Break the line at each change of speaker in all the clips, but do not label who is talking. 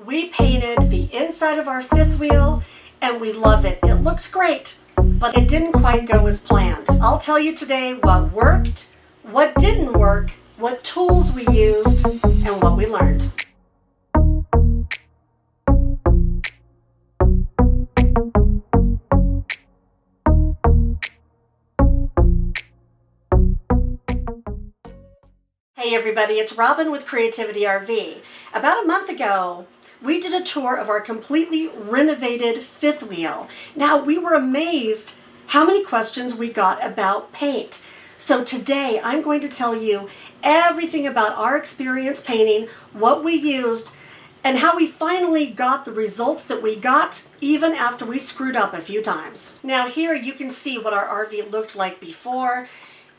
We painted the inside of our fifth wheel and we love it. It looks great, but it didn't quite go as planned. I'll tell you today what worked, what didn't work, what tools we used, and what we learned. Hey everybody, it's Robin with Creativity RV. About a month ago, we did a tour of our completely renovated fifth wheel. Now, we were amazed how many questions we got about paint. So today, I'm going to tell you everything about our experience painting, what we used, and how we finally got the results that we got, even after we screwed up a few times. Now here you can see what our RV looked like before.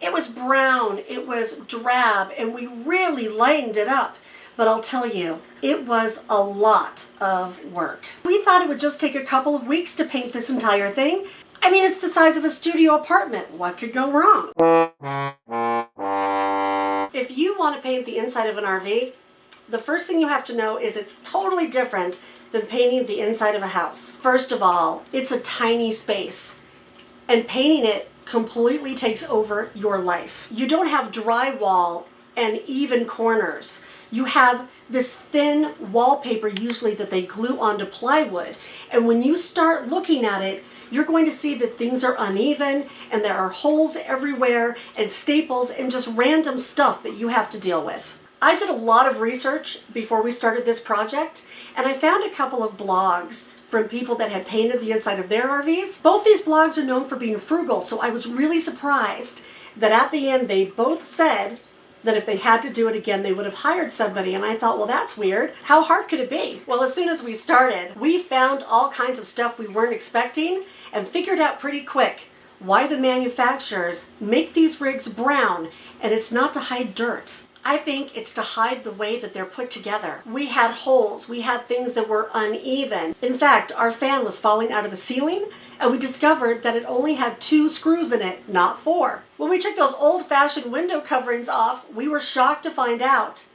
It was brown, it was drab, and we really lightened it up. But I'll tell you, it was a lot of work. We thought it would just take a couple of weeks to paint this entire thing. I mean, it's the size of a studio apartment. What could go wrong? If you want to paint the inside of an RV, the first thing you have to know is it's totally different than painting the inside of a house. First of all, it's a tiny space, and painting it completely takes over your life. You don't have drywall and even corners. You have this thin wallpaper usually that they glue onto plywood. And when you start looking at it, you're going to see that things are uneven and there are holes everywhere and staples and just random stuff that you have to deal with. I did a lot of research before we started this project, and I found a couple of blogs from people that had painted the inside of their RVs. Both these blogs are known for being frugal, so I was really surprised that at the end they both said that if they had to do it again, they would have hired somebody. And I thought, well, that's weird. How hard could it be? Well, as soon as we started, we found all kinds of stuff we weren't expecting and figured out pretty quick why the manufacturers make these rigs brown, and it's not to hide dirt. I think it's to hide the way that they're put together. We had holes, we had things that were uneven. In fact, our fan was falling out of the ceiling, and we discovered that it only had 2 screws in it, not 4. When we took those old-fashioned window coverings off, we were shocked to find out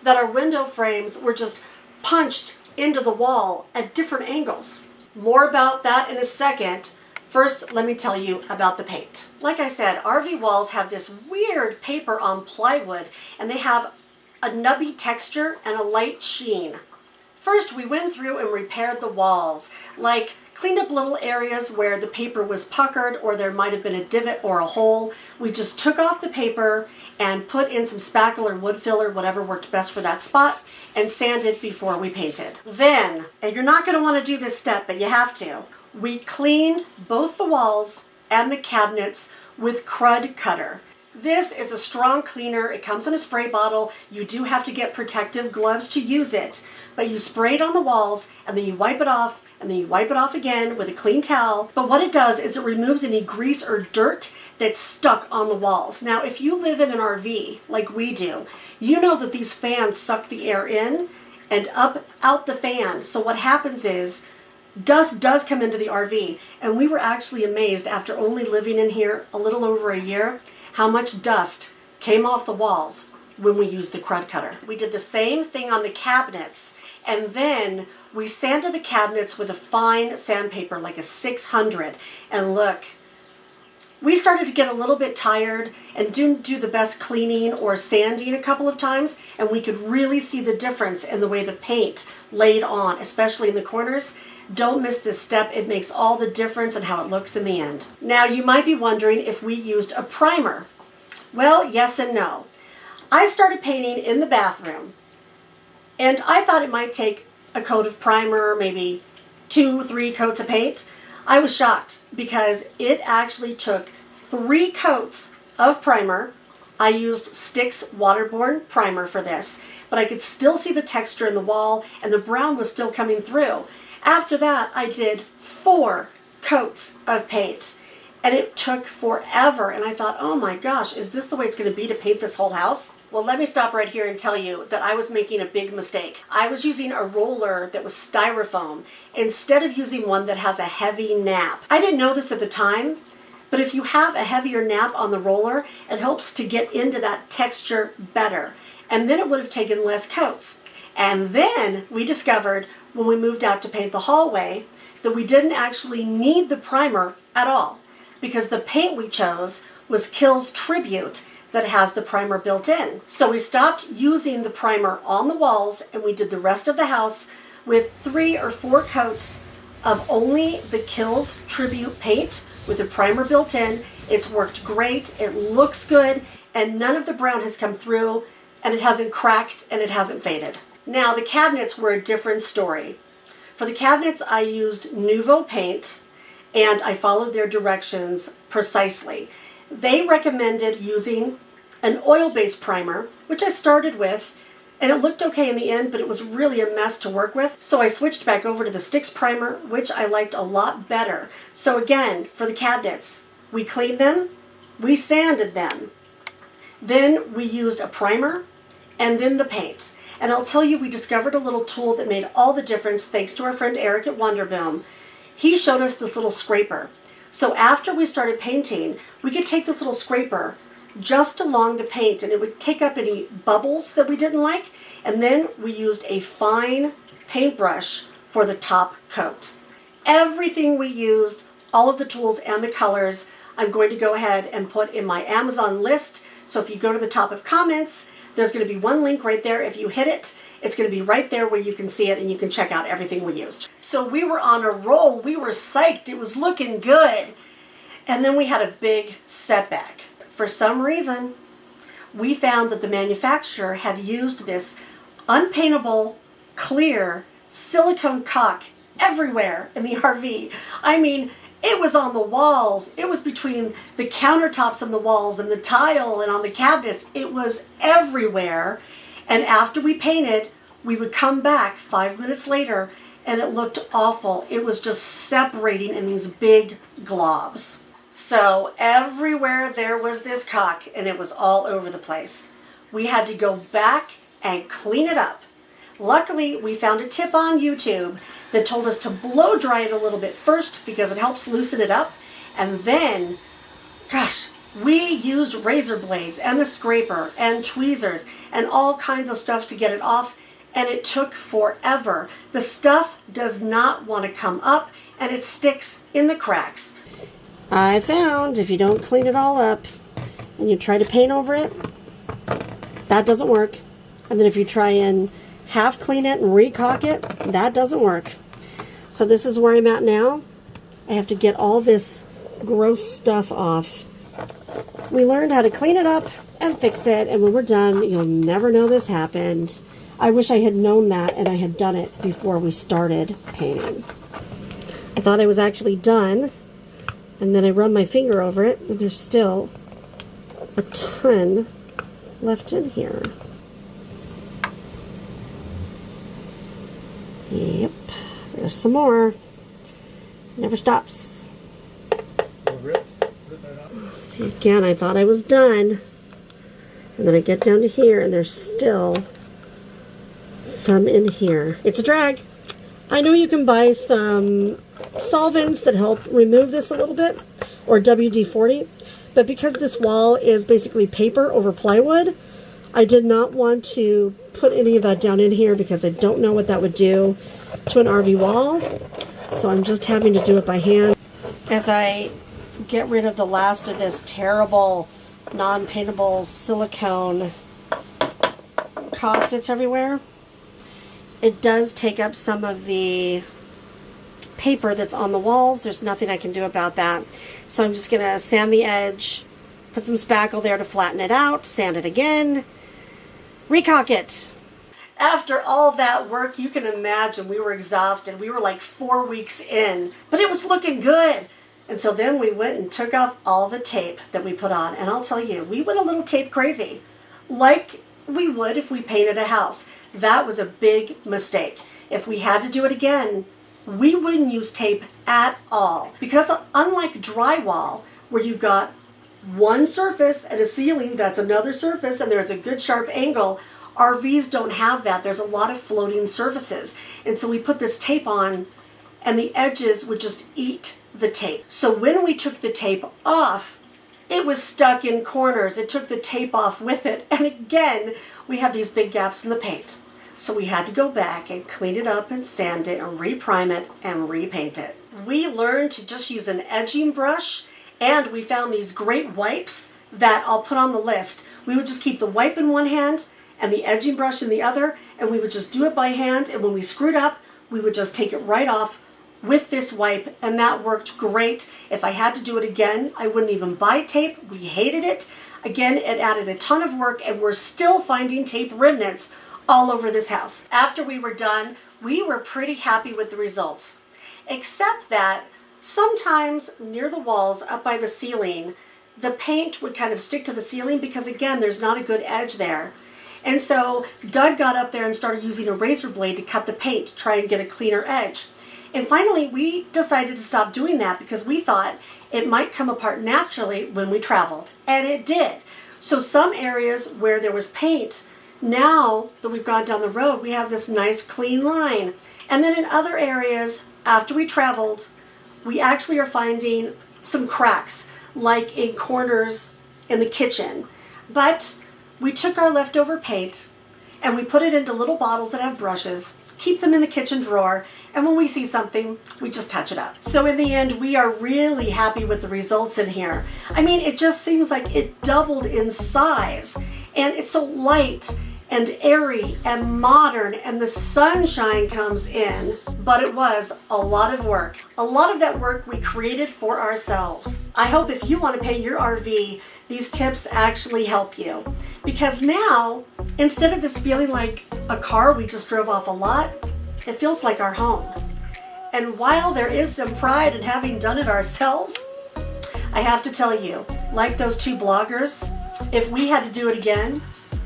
that our window frames were just punched into the wall at different angles. More about that in a second. First, let me tell you about the paint. Like I said, RV walls have this weird paper on plywood, and they have a nubby texture and a light sheen. First, we went through and repaired the walls, like cleaned up little areas where the paper was puckered or there might have been a divot or a hole. We just took off the paper and put in some spackle or wood filler, whatever worked best for that spot, and sanded before we painted. Then, and you're not going to want to do this step, but you have to, we cleaned both the walls and the cabinets with Crud Cutter. This is a strong cleaner. It comes in a spray bottle. You do have to get protective gloves to use it, but you spray it on the walls and then you wipe it off and then you wipe it off again with a clean towel. But what it does is it removes any grease or dirt that's stuck on the walls. Now, if you live in an RV like we do, you know that these fans suck the air in and up out the fan. So what happens is dust does come into the RV, and we were actually amazed after only living in here a little over a year how much dust came off the walls when we used the Crud Cutter. We did the same thing on the cabinets, and then we sanded the cabinets with a fine sandpaper like a 600, and look, we started to get a little bit tired and didn't do the best cleaning or sanding a couple of times, and we could really see the difference in the way the paint laid on, especially in the corners. Don't miss this step. It makes all the difference in how it looks in the end. Now, you might be wondering if we used a primer. Well, yes and no. I started painting in the bathroom, and I thought it might take a coat of primer, maybe 2-3 coats of paint. I was shocked because it actually took 3 coats of primer. I used Stick's waterborne primer for this, but I could still see the texture in the wall, and the brown was still coming through. After that, I did 4 coats of paint, and it took forever. And I thought, oh my gosh, is this the way it's going to be to paint this whole house? Well, let me stop right here and tell you that I was making a big mistake. I was using a roller that was styrofoam instead of using one that has a heavy nap. I didn't know this at the time, but if you have a heavier nap on the roller, it helps to get into that texture better. And then it would have taken less coats. And then we discovered when we moved out to paint the hallway that we didn't actually need the primer at all, because the paint we chose was Kiehl's Tribute that has the primer built in. So we stopped using the primer on the walls and we did the rest of the house with 3 or 4 coats of only the Kiehl's Tribute paint with a primer built in. It's worked great, it looks good, and none of the brown has come through, and it hasn't cracked and it hasn't faded. Now the cabinets were a different story. For the cabinets I used Nouveau paint and I followed their directions precisely. They recommended using an oil-based primer, which I started with, and it looked okay in the end, but it was really a mess to work with. So I switched back over to the Sticks primer, which I liked a lot better. So again, for the cabinets, we cleaned them, we sanded them, then we used a primer, and then the paint. And I'll tell you, we discovered a little tool that made all the difference thanks to our friend Eric at Wonderboom. He showed us this little scraper. So after we started painting, we could take this little scraper just along the paint and it would take up any bubbles that we didn't like. And then we used a fine paintbrush for the top coat. Everything we used, all of the tools and the colors, I'm going to go ahead and put in my Amazon list. So if you go to the top of comments, there's going to be one link right there. If you hit it, it's going to be right there where you can see it and you can check out everything we used. So we were on a roll. We were psyched. It was looking good. And then we had a big setback. For some reason, we found that the manufacturer had used this unpaintable, clear silicone caulk everywhere in the RV. I mean, it was on the walls. It was between the countertops and the walls and the tile and on the cabinets. It was everywhere. And after we painted, we would come back 5 minutes later and it looked awful. It was just separating in these big globs. So everywhere there was this caulk and it was all over the place. We had to go back and clean it up. Luckily, we found a tip on YouTube that told us to blow dry it a little bit first because it helps loosen it up. And then, gosh, we used razor blades and a scraper and tweezers and all kinds of stuff to get it off, and it took forever. The stuff does not want to come up and it sticks in the cracks. I found if you don't clean it all up and you try to paint over it, that doesn't work. And then if you try and half clean it and re-caulk it, that doesn't work. So this is where I'm at now. I have to get all this gross stuff off. We learned how to clean it up and fix it, and when we're done, you'll never know this happened. I wish I had known that and I had done it before we started painting. I thought I was actually done, and then I run my finger over it, and there's still a ton left in here. Yep, there's some more. Never stops. See, again, I thought I was done. And then I get down to here, and there's still some in here. It's a drag. I know you can buy some solvents that help remove this a little bit, or WD-40, but because this wall is basically paper over plywood, I did not want to put any of that down in here because I don't know what that would do to an RV wall. So I'm just having to do it by hand. As I get rid of the last of this terrible non-paintable silicone caulk that's everywhere, it does take up some of the paper that's on the walls. There's nothing I can do about that. So I'm just going to sand the edge, put some spackle there to flatten it out, sand it again, re-caulk it. After all that work, you can imagine we were exhausted. We were like 4 weeks in, but it was looking good. And so then we went and took off all the tape that we put on. And I'll tell you, we went a little tape crazy, like we would if we painted a house. That was a big mistake. If we had to do it again, we wouldn't use tape at all. Because unlike drywall, where you've got one surface and a ceiling that's another surface and there's a good sharp angle, RVs don't have that. There's a lot of floating surfaces. And so we put this tape on and the edges would just eat the tape. So when we took the tape off, it was stuck in corners. It took the tape off with it. And again, we had these big gaps in the paint. So we had to go back and clean it up and sand it and reprime it and repaint it. We learned to just use an edging brush, and we found these great wipes that I'll put on the list. We would just keep the wipe in one hand and the edging brush in the other, and we would just do it by hand, and when we screwed up, we would just take it right off with this wipe, and that worked great. If I had to do it again, I wouldn't even buy tape. We hated it. Again, it added a ton of work, and we're still finding tape remnants all over this house. After we were done, we were pretty happy with the results, except that sometimes near the walls up by the ceiling, the paint would kind of stick to the ceiling because, again, there's not a good edge there. And so Doug got up there and started using a razor blade to cut the paint to try and get a cleaner edge. And finally, we decided to stop doing that because we thought it might come apart naturally when we traveled. And it did. So some areas where there was paint, now that we've gone down the road, we have this nice clean line. And then in other areas, after we traveled, we actually are finding some cracks, like in corners in the kitchen. But we took our leftover paint and we put it into little bottles that have brushes, keep them in the kitchen drawer, and when we see something, we just touch it up. So in the end, we are really happy with the results in here. I mean, it just seems like it doubled in size, and it's so light and airy and modern, and the sunshine comes in. But it was a lot of work. A lot of that work we created for ourselves. I hope if you want to paint your RV, these tips actually help you. Because now, instead of this feeling like a car we just drove off a lot, it feels like our home. And while there is some pride in having done it ourselves, I have to tell you, like those two bloggers, if we had to do it again,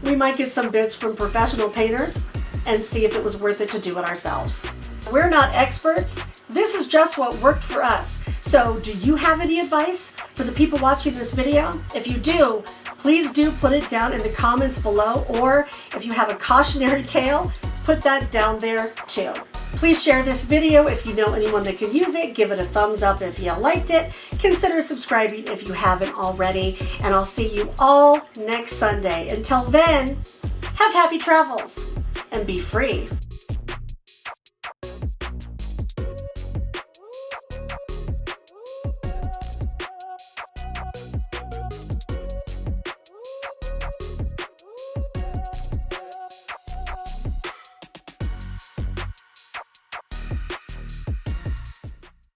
we might get some bids from professional painters and see if it was worth it to do it ourselves. We're not experts. This is just what worked for us. So do you have any advice for the people watching this video? If you do, please do put it down in the comments below, or if you have a cautionary tale, put that down there too. Please share this video if you know anyone that can use it. Give it a thumbs up if you liked it. Consider subscribing if you haven't already. And I'll see you all next Sunday. Until then, have happy travels and be free.